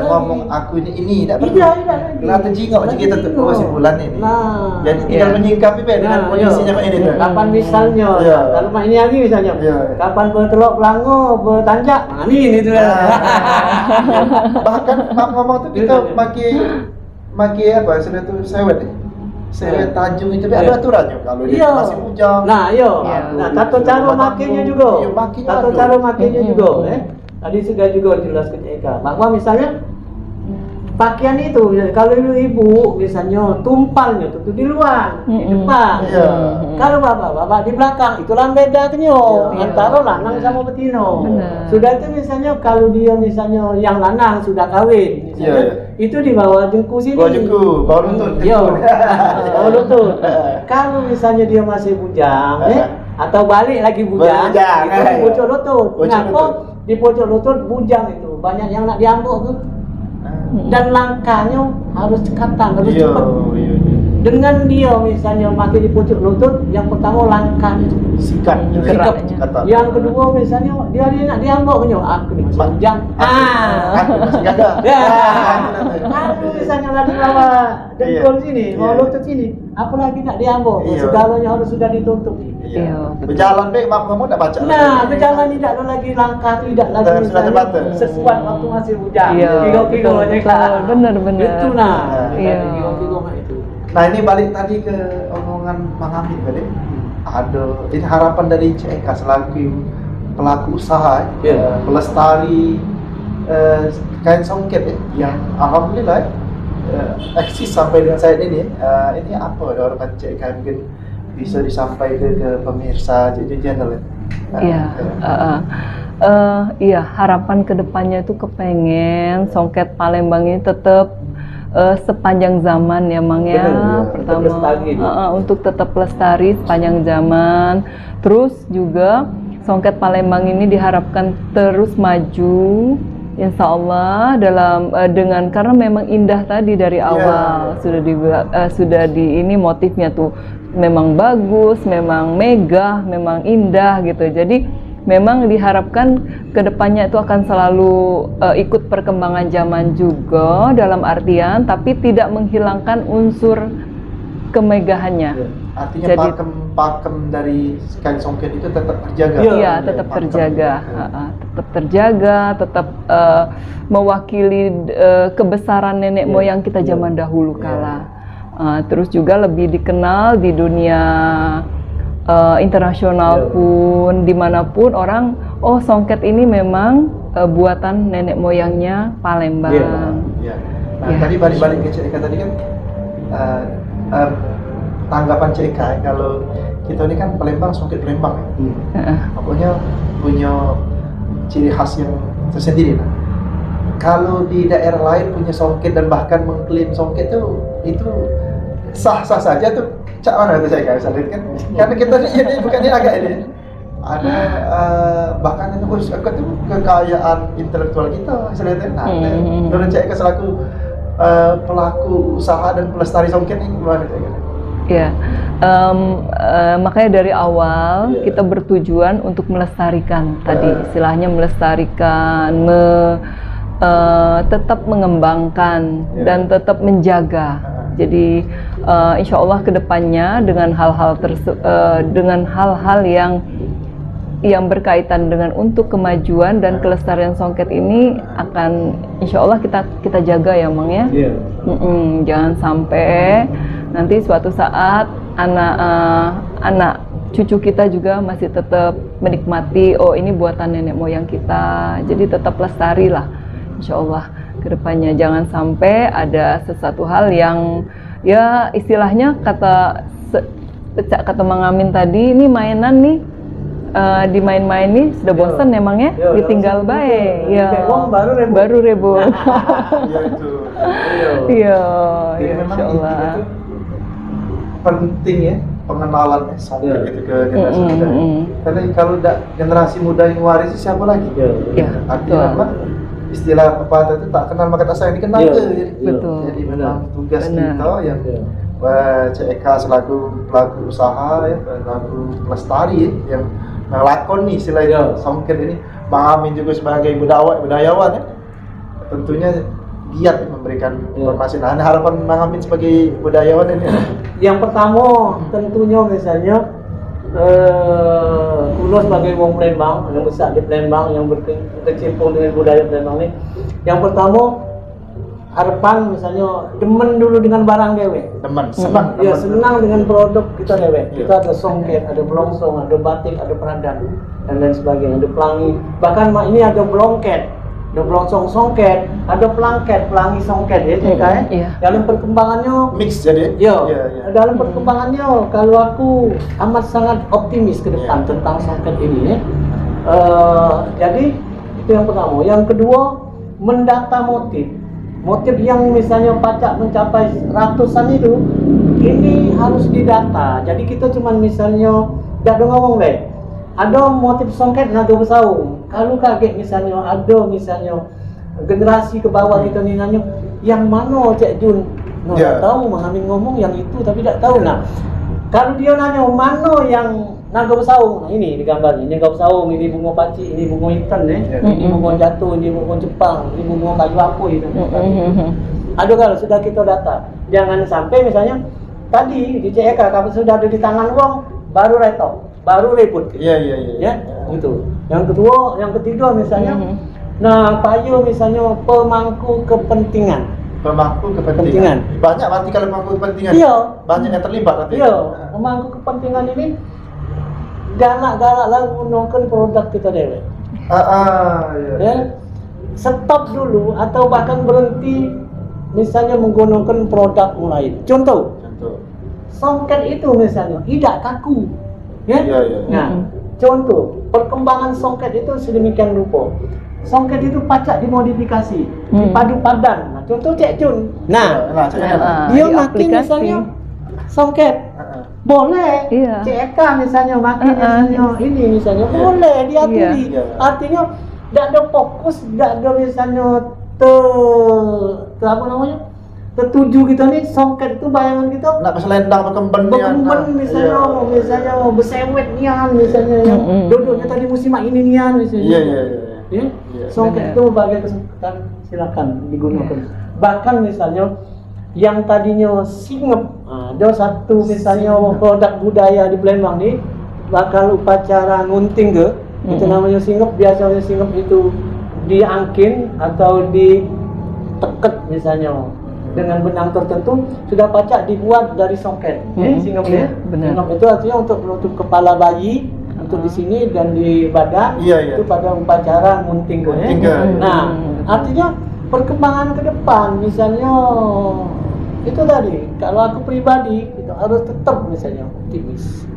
ngomong aku ini tidak perlu. Tidak terjingok jika kita tuh kesimpulan ini. Nah, jadi tinggal menyingkapi dengan kondisinya kayak ini. Kapan misalnya, kalau ini lagi misalnya, kapan bertelok pelango, bertanjak, nah ini itu. Bahkan ngomong tuh kita maki apa? Sudah tuh sewet. Sewet tajung itu ada aturannya kalau dia masih bujang. Nah, tata cara makainya juga. Tata cara makainya juga, Tadi sudah juga jelas ke Eka bahwa misalnya pakaian itu kalau ibu misalnya tumpalnya tuh di luar, di depan. Kalau bapak di belakang, itulah bedanya antara lanang sama betino. Sudah itu misalnya kalau dia misalnya yang lanang sudah kawin, misalnya itu di bawah jengku sini. Bawah lutut. Bawah lutut. Kalau misalnya dia masih bujang, atau balik lagi bujang, itu di pojok lutut. Kenapa di pojok lutut bujang itu banyak yang nak diambuk tuh. Dan langkahnya harus cekatan, harus cepat. Dengan dia misalnya pakai di pojok lutut, yang pertama langkahnya sikap. Yang kedua misalnya dia nak diambuknya, aku nih masih bujang. Aku masih gagal. Kalau misalnya lagi bawa dengkul sini, bawa lutut sini, apalagi nak diambuk, segalanya harus sudah ditutup. Berjalan baik, kamu tak baca. Nah, berjalan tidak ada lagi langkah, tidak lagi sesuai waktu masih bujang. Kilo-kilonya benar. Itu kilo-kilo itu. Nah ini balik tadi ke omongan Bang Hamid tadi. Ada ini harapan dari CK selaku pelaku usaha, pelestari kain songket yang alhamdulillah eksis sampai dengan saat ini. Ini apa harapan CK mungkin bisa disampaikan ke pemirsa JJ Channel Iya, harapan kedepannya itu kepengen songket Palembang ini tetap sepanjang zaman ya Mang ya. Pertama untuk tetap lestari sepanjang zaman. Terus juga songket Palembang ini diharapkan terus maju Insya Allah dalam dengan karena memang indah tadi dari awal sudah di ini motifnya tuh memang bagus, memang megah, memang indah gitu. Jadi memang diharapkan kedepannya itu akan selalu ikut perkembangan zaman juga dalam artian tapi tidak menghilangkan unsur kemegahannya. Artinya Jadi, pakem dari kain songket itu tetap terjaga. Iya, tetap terjaga, tetap terjaga, tetap mewakili kebesaran nenek moyang kita zaman dahulu kala. Terus juga lebih dikenal di dunia internasional pun, dimanapun orang, oh songket ini memang buatan nenek moyangnya Palembang. Nah, tadi balik-balik ke Cek Eka tadi kan tanggapan Cek Eka kalau kita ini kan Palembang, songket Palembang ya. Pokoknya punya ciri khas yang tersendiri. Nah, kalau di daerah lain punya songket dan bahkan mengklaim songket itu sah-sah saja tuh. Cak mana itu saya bisa lihat kan? Karena kita ini bukan ini agak ini. Ada bahkan itu kekayaan intelektual kita saya lihat. Nah, menurut Cak Eka selaku pelaku usaha dan pelestari songket ini gimana Cak Eka? Ya, makanya dari awal kita bertujuan untuk melestarikan tadi, istilahnya melestarikan, tetap mengembangkan dan tetap menjaga. Jadi insya Allah kedepannya dengan hal-hal yang berkaitan dengan untuk kemajuan dan kelestarian songket ini akan insya Allah kita jaga ya Mang ya. Jangan sampai nanti suatu saat anak cucu kita juga masih tetap menikmati, oh ini buatan nenek moyang kita, jadi tetap lestari lah insya Allah kedepannya. Jangan sampai ada sesuatu hal yang ya istilahnya kata Mang Amin tadi, ini mainan nih dimain-main nih sudah bosan emangnya ditinggal baik ya baru ribut. Iya memang itu penting ya pengenalan songket itu ke generasi muda. Karena kalau generasi muda yang warisi siapa lagi? Artinya apa? Istilah pepatah itu tak kenal maka tak sayang dikenal. Jadi memang tugas kita yang Cek Eka selaku pelaku usaha ya, pelaku pelestari yang melakoni istilahnya songket ini. Bang Amin juga sebagai budayawan ya, tentunya giat memberikan informasi. Nah, harapan Bang Amin sebagai budayawan ini. Yang pertama tentunya misalnya Kulo sebagai wong Palembang yang besar di Palembang yang berkecimpung dengan budaya Palembang ini, yang pertama harapan misalnya demen dulu dengan barang dewe, senang senang dengan produk kita dewe. Kita ada songket, ada blongsong, ada batik, ada peradan dan lain sebagainya, ada pelangi, bahkan ini ada blongket, ada blongsong songket, ada pelangi songket ya Cek Eka ya. Dalam perkembangannya mix jadi. Dalam perkembangannya kalau aku amat sangat optimis ke depan tentang songket ini ya. Jadi itu yang pertama. Yang kedua, mendata motif yang misalnya pacak mencapai ratusan itu, ini harus didata. Jadi kita cuman misalnya tidak ngomong deh, ada motif songket naga bersaung. Kalau kaget misalnya ada misalnya generasi ke bawah kita nih nanya yang mana Cek Jun, tidak tahu. Mang Amin ngomong yang itu tapi tidak tahu. Nah kalau dia nanya mana yang naga bersaung, nah ini digambar, ini naga bersaung, ini bunga paci, ini bunga hitam ini bunga jatuh, ini bunga Jepang, ini bunga kayu apa itu. Ada kalau sudah kita data, jangan sampai misalnya tadi di Cek Eka kalau sudah ada di tangan uang baru retok, baru ribut. Ya, gitu. Yang kedua, yang ketiga misalnya, nah payu misalnya pemangku kepentingan. Banyak berarti kalau pemangku kepentingan. Banyak yang terlibat berarti. Pemangku kepentingan ini galak-galak lah menggunakan produk kita dewe. Stop dulu atau bahkan berhenti misalnya menggunakan produk lain. Contoh. Songket itu misalnya tidak kaku. Nah, contoh perkembangan songket itu sedemikian rupa. Songket itu pacak dimodifikasi, dipadu padan. Nah, contoh Cek Jun. Dia makin misalnya songket. Boleh. Cek Eka misalnya makin misalnya ini misalnya boleh diaturi. Artinya tidak ada fokus, tidak ada misalnya apa namanya, tertuju kita nih songket itu bayangan kita nak keselendang berkemben misalnya bersewet nian misalnya duduknya tadi musim ini nian misalnya. Songket itu berbagai kesempatan silakan digunakan. Bahkan misalnya yang tadinya singep, ada satu misalnya produk budaya di Palembang nih bakal upacara ngunting ke, itu namanya singep. Biasanya singep itu diangkin atau diteket misalnya dengan benang tertentu, sudah pacak dibuat dari songket. Singepnya, singep itu artinya untuk menutup kepala bayi, untuk di sini dan di badan, itu pada upacara ngunting. Nah, artinya perkembangan ke depan, misalnya itu tadi, kalau aku pribadi itu harus tetap misalnya optimis.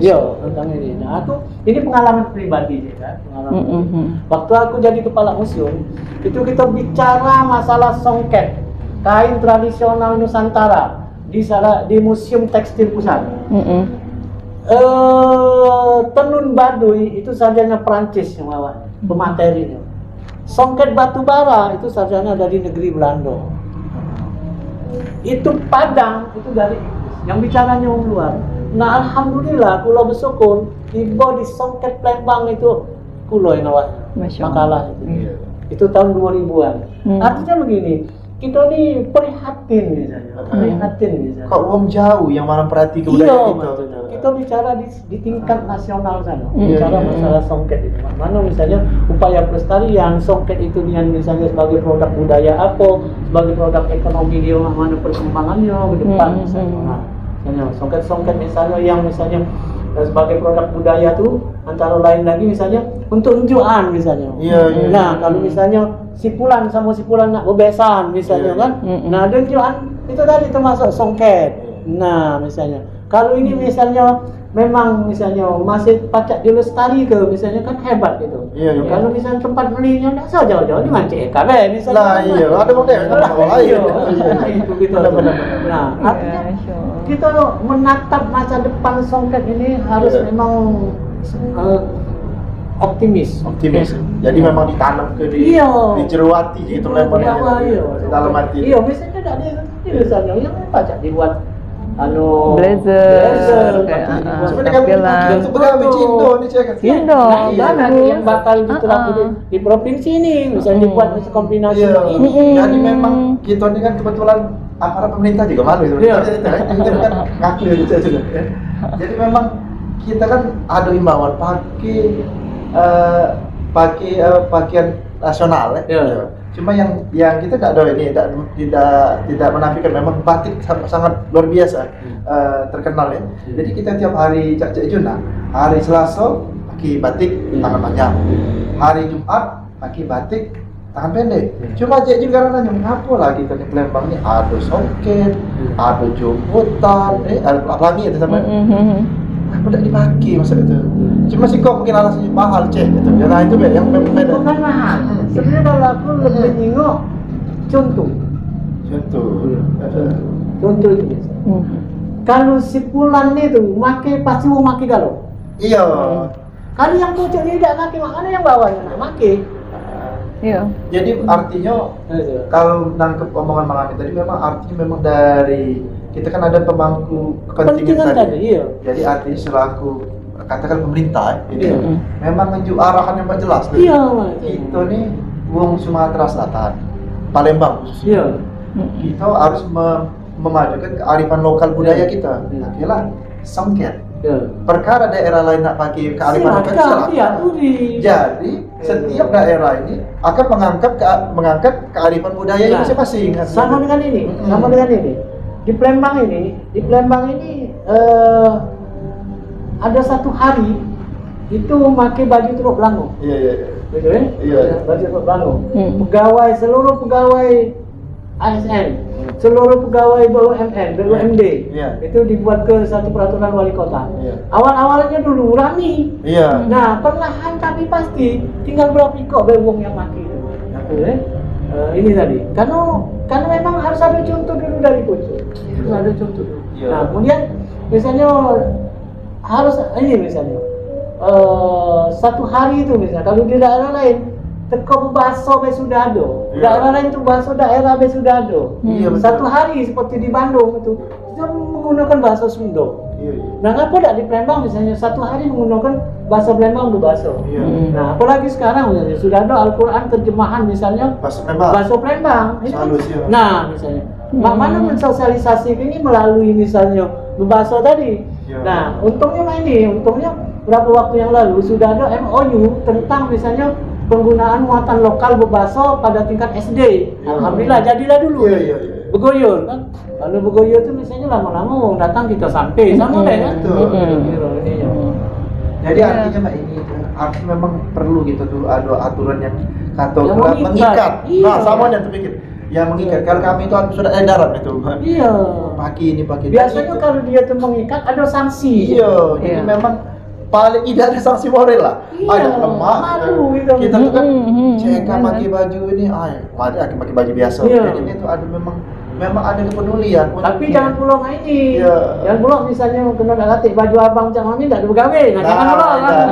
Yo, tentang ini. Nah, ini pengalaman pribadi ya, pengalaman. Waktu aku jadi kepala museum, itu kita bicara masalah songket, kain tradisional Nusantara di Museum Tekstil Pusat. Tenun Baduy itu sarjana Perancis yang bawa pematerinya. Songket batu bara itu sarjana dari negeri Belanda. Itu Padang itu dari Inggris. Yang bicaranya orang luar. Nah, alhamdulillah kula bersyukur tiba di songket Palembang itu kula yang awak makalah itu. Itu tahun 2000-an. Artinya begini, kita ini prihatin misalnya. Kok orang jauh yang mana perhati kebudayaan kita. Kita bicara di tingkat nasional sana. Bicara masalah songket itu. Mana misalnya upaya pelestarian songket itu dengan misalnya sebagai produk budaya apa, sebagai produk ekonomi dia mana perkembangannya ke depan misalnya. Nah, misalnya songket-songket misalnya yang misalnya sebagai produk budaya tuh antara lain lagi misalnya untuk unjukan misalnya. Nah, kalau misalnya sipulan sama sipulan nak bebesan misalnya kan. Nah, ada unjukan itu tadi termasuk songket. Nah, misalnya kalau ini misalnya memang misalnya masih pacak dilestari ke misalnya kan hebat gitu. Kalau misalnya tempat belinya enggak usah jauh-jauh di Mancik EKB misalnya. Lah ada model sekolah lain. Itu gitu. Nah, artinya kita menatap masa depan songket ini harus memang optimis. Jadi memang ditanam ke di jeruati gitu lembaga dalam hati. Biasanya ada misalnya yang pacak dibuat blazer sebenarnya itu pegawai Cindo nih cek. Cindo yang bakal di provinsi ini misalnya dibuat kombinasi ini. Jadi memang kita ini kan kebetulan aparat pemerintah juga malu itu. Kita kan ngaku ya juga. Jadi memang kita kan ada imbauan pakai pakaian nasional ya. Cuma yang kita tidak tahu ini tidak menafikan memang batik sangat luar biasa terkenal ya. Jadi kita tiap hari Cak Juna, hari Selasa pakai batik tangan panjang, hari Jumat pakai batik tangan pendek. Cuma Cak juga nanya kenapa lagi kita di Palembang ini ada songket, ada jumputan, ada pelangi itu sama. Aku tidak dipakai masa itu. Cuma sih kok mungkin alasannya mahal cek gitu. Ya nah itu yang beda. Bukan mahal. Sebenarnya kalau aku lebih nyingok contoh itu biasa. Kalau sipulan itu pasti mau make galau. Iya. Kalau yang pucuk ini tidak make, makanya yang bawahnya nak make. Iya. Jadi artinya kalau nangkep omongan Mang Amin tadi memang artinya memang dari kita kan ada pemangku kepentingan tadi. Jadi artinya selaku katakan pemerintah ini memang ngeju arahan yang jelas. Itu nih wong Sumatera Selatan, Palembang khususnya. Kita harus memajukan kearifan lokal budaya kita. Akhirnya songket. Perkara daerah lain nak pakai kearifan lokal jadi setiap daerah ini akan mengangkat kearifan budaya masing-masing. Sama dengan ini. Di Palembang ini ada satu hari itu pakai baju teluk Belango. Betul kan? Baju teluk Belango. Seluruh pegawai ASN, seluruh pegawai BUMD itu dibuat ke satu peraturan wali kota. Awal-awalnya dulu rame. Nah, perlahan tapi pasti tinggal berapa ikut bewong yang pakai. Ini tadi. Karena memang harus ada contoh dulu dari pucuk. Ada contoh dulu. Nah, kemudian misalnya harus ini misalnya satu hari itu misalnya kalau di daerah lain teko baso be Sudado. Iya. Daerah lain itu baso daerah be Sudado. Iya, betul. Satu hari seperti di Bandung itu kita menggunakan bahasa Sunda. Iya. Nah, ngapa tidak di Palembang misalnya satu hari menggunakan bahasa Palembang bebaso? Iya. Nah, apalagi sekarang misalnya sudah ada Al-Quran terjemahan misalnya Bahasa Palembang. bahasa Palembang. Itu Selalu sih. nah, misalnya mana mensosialisasi ini melalui misalnya bebaso tadi. Iya. Nah, untungnya berapa waktu yang lalu sudah ada MOU tentang misalnya penggunaan muatan lokal bebaso pada tingkat SD. Iya. Alhamdulillah jadilah dulu. Iya, iya, iya. Begoyor kan, kalau begoyor itu misalnya lama-lama orang datang kita sampai sama deh kan. Betul. Ininya. Jadi Iya. artinya Mbak ini harus memang perlu gitu tuh ada aturan yang kata Yang orang mengikat. mengikat. Iya. Nah, sama yang terpikir. Yang mengikat. Kalau kami itu sudah edaran itu. Iya. Pagi ini pagi. Biasanya kalau dia tuh mengikat ada sanksi. Iya, jadi Iya. memang paling tidak ada sanksi moral lah. Iya, Ada lemah. malu gitu. Kita tuh kan CK benar. pakai baju ini, pakai baju biasa. Iya. Jadi itu ada memang ada kepedulian. Tapi jangan pulang ini. Iya. Jangan pulang misalnya kena latih baju abang macam mami tidak ada begawe. Nah, jangan pulang kan.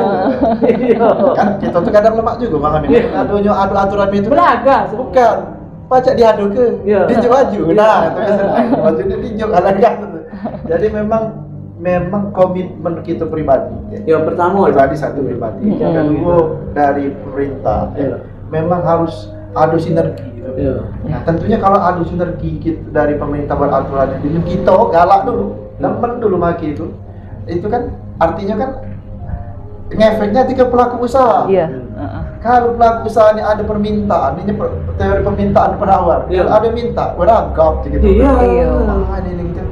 Iya. Kan kita tuh kadang lemak juga Bang Amin. Iya. Adu aturan itu. Belaga. Bukan. Pajak diadu ke. Iya. Dijuk baju. Iya. Nah, itu biasanya. Bajunya dijuk alangkah. Jadi memang komitmen kita pribadi. Yang pertama Pribadi satu pribadi. Yang kedua dari pemerintah. Iya. Memang harus adu sinergi gitu. Iya. Nah, tentunya kalau adu sinergi dari pemerintah buat aturan itu kita galak dulu, temen dulu maki itu kan artinya kan ngefeknya ke pelaku usaha. Iya. Kalau pelaku usaha ini ada permintaan, ini teori permintaan penawar. Iya. Kalau ada minta, beragam gitu. Iya. Ini gitu.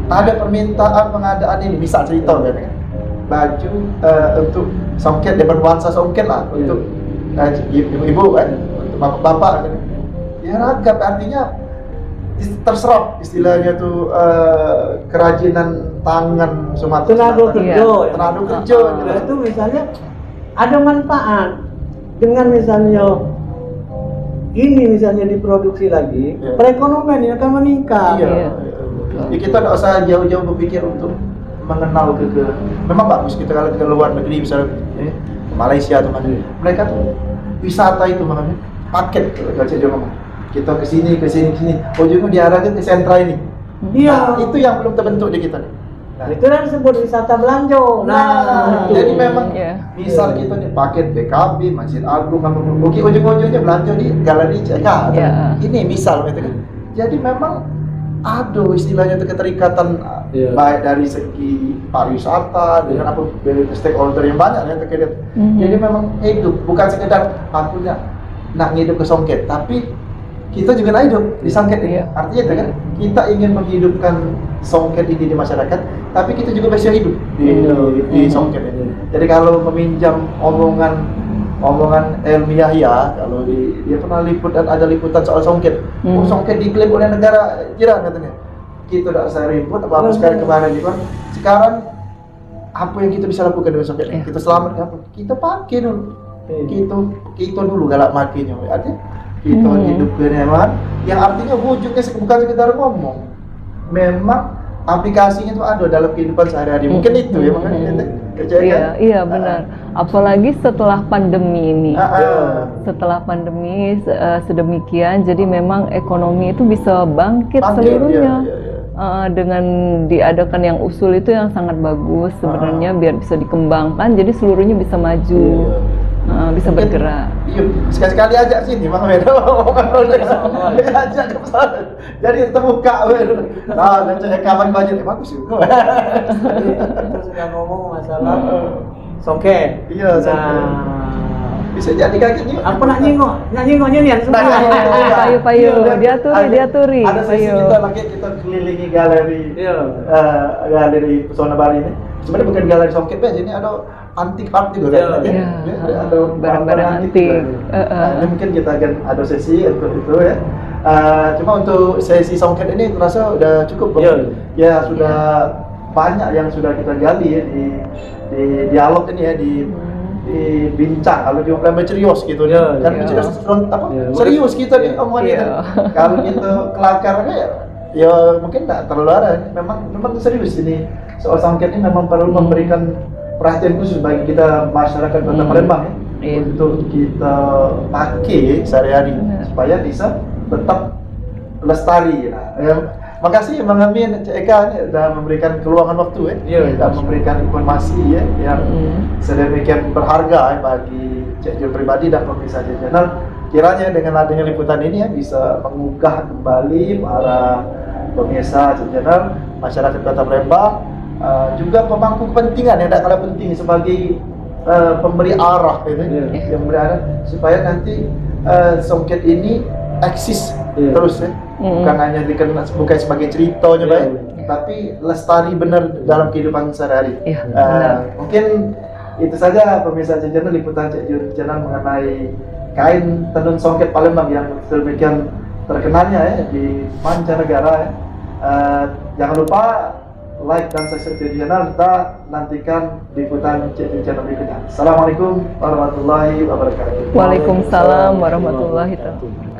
Ada permintaan pengadaan ini, misal cerita kan, baju untuk songket, dia bernuansa songket lah untuk ibu-ibu kan, untuk bapak-bapak kan. Ya ragam artinya terserap istilahnya tuh kerajinan tangan Sumatera Tenaga Selatan. kerja. Iya. Tenaga kerja. Nah, itu misalnya ada manfaat dengan misalnya ini misalnya diproduksi lagi, Iya. perekonomian ini akan meningkat. Iya. Iya. Ya, kita tidak usah jauh-jauh berpikir untuk mengenal ke memang bagus kita kalau ke luar negeri misalnya Malaysia atau mana. Mereka tuh wisata itu makanya paket kalau saya ngomong. Kita ke sini. Ujungnya diarahkan ke sentra ini. Iya. Nah, itu yang belum terbentuk di kita nih. Nah, Itu kan disebut wisata belanja. Nah, itu. jadi memang Iya. misal kita nih paket BKB, Masjid Agung, oke ujung-ujungnya belanja di galeri CK. Iya. Ini misal gitu kan. Jadi memang ada istilahnya keterikatan Iya. baik dari segi pariwisata dengan apa stakeholder yang banyak yang terkait. Mhm. Jadi memang hidup bukan sekedar aku nak hidup ke Songket, tapi kita juga nak hidup di Songket ini. Iya. Artinya itu kan kita ingin menghidupkan Songket ini di masyarakat, tapi kita juga bisa hidup di Songket ini. Jadi kalau meminjam omongan ilmiah ya, kalau dia pernah liput dan ada liputan soal Songket. Oh, Songket diklaim oleh negara jiran katanya. Kita tidak usah ribut apa sekali kemarin gitu kan. Sekarang apa yang kita bisa lakukan dengan Songket? Iya. Kita selamatkan apa? Kita pakai dulu. Kita dulu galak makinya. Artinya kita hidupkan hewan yang artinya wujudnya bukan sekedar ngomong. Memang aplikasinya itu ada dalam kehidupan sehari-hari. Mungkin itu ya makanya kita kerjakan. Iya benar. Apalagi setelah pandemi ini. Setelah pandemi sedemikian, jadi memang ekonomi itu bisa bangkit seluruhnya. Iya. Dengan diadakan yang usul itu yang sangat bagus sebenarnya biar bisa dikembangkan, jadi seluruhnya bisa maju, bisa Mungkin, bergerak. Iya, sekali-sekali ajak sini Bang Medo. Ajak ke pesantren. Jadi terbuka nah, dan cek kapan budget bagus juga. Kita sudah ngomong masalah Songket. Iya, Songket. Nah, Bisa jadi kaget nih. apa nak nyengoknya nih semua. Payu-payu, diaturi. Ada sesi payu. kita lagi kita kelilingi galeri. Iya. Galeri Pesona Bali ini. Sebenarnya bukan galeri Songket aja, ini ada antik art juga kan. Iya. Ada Barang-barang antik. Nah, mungkin kita akan ada sesi untuk itu ya. Cuma untuk sesi Songket ini terasa udah cukup. Iya. Ya sudah banyak yang sudah kita gali ya di dialog ini ya di bincang kalau di mulai serius gitu Iya, kan iya. serius apa Iya. serius kita nih omongan Iya. ini kalau kita kelakarnya ya mungkin nggak terlalu ada memang serius ini soal Songket ini memang perlu memberikan perhatian khusus bagi kita masyarakat Kota Palembang ya. Iya. untuk kita pakai sehari-hari supaya bisa tetap lestari. Nah, makasih Bang Amin, Cik Eka ini sudah memberikan keluangan waktu dan memberikan informasi yang sedemikian berharga bagi Cik Jun pribadi dan pemirsa channel. Kiranya dengan adanya liputan ini bisa menggugah kembali para pemirsa channel, masyarakat Kota Palembang, juga pemangku kepentingan yang tidak kalah penting sebagai pemberi arah yang memberi arah supaya nanti songket ini eksis terus bukan hanya dikenal bukan sebagai ceritanya tapi lestari benar dalam kehidupan sehari-hari. Mungkin itu saja pemirsa channel, liputan channel mengenai kain tenun songket Palembang yang sedemikian terkenalnya di mancanegara. Jangan lupa like dan subscribe channel. Kita nantikan liputan channel berikutnya. Assalamualaikum warahmatullahi wabarakatuh. Waalaikumsalam warahmatullahi wabarakatuh.